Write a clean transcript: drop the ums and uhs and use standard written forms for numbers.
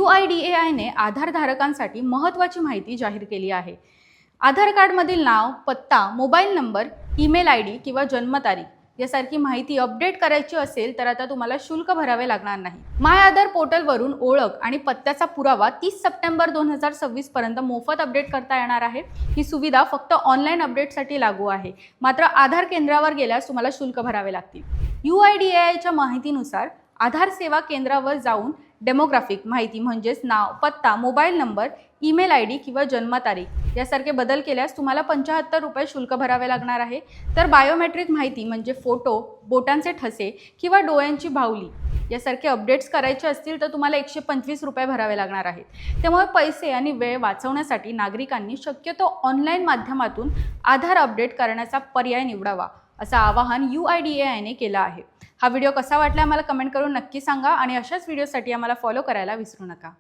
UIDAIने आधार धारकांसाठी महत्त्वाची माहिती जाहीर केली आहे. आधार कार्डमधील नाव, पत्ता, मोबाईल नंबर, ईमेल ID किंवा जन्मतारीख यासारखी माहिती अपडेट करायची असेल तर आता तुम्हाला शुल्क भरावे लागणार नाही. माय आधार पोर्टलवरून ओळख आणि पत्त्याचा पुरावा 30 सप्टेंबर 2026 पर्यंत मोफत अपडेट करता येणार आहे. ही सुविधा फक्त ऑनलाईन अपडेटसाठी लागू आहे. मात्र आधार केंद्रावर गेल्यास तुम्हाला शुल्क भरावे लागतील. UIDAIच्या माहितीनुसार आधार सेवा केंद्रावर जाऊन डेमोग्राफिक माहिती म्हणजेच नाव, पत्ता, मोबाईल नंबर, ईमेल ID किंवा जन्मतारीख यासारखे बदल केल्यास तुम्हाला 75 रुपये शुल्क भरावे लागणार आहे. तर बायोमेट्रिक माहिती म्हणजे फोटो, बोटांचे ठसे किंवा डोळ्यांची बाहुली यासारखे अपडेट्स करायचे असतील तर तुम्हाला 125 रुपये भरावे लागणार आहेत. त्यामुळे पैसे आणि वेळ वाचवण्यासाठी नागरिकांनी शक्यतो ऑनलाईन माध्यमातून आधार अपडेट करण्याचा पर्याय निवडावा असं आवाहन UIDAIने केलं आहे. हा व्हिडिओ कसा वाटला आम्हाला कमेंट करून नक्की सांगा आणि अशाच व्हिडिओसाठी आम्हाला फॉलो करायला विसरू नका.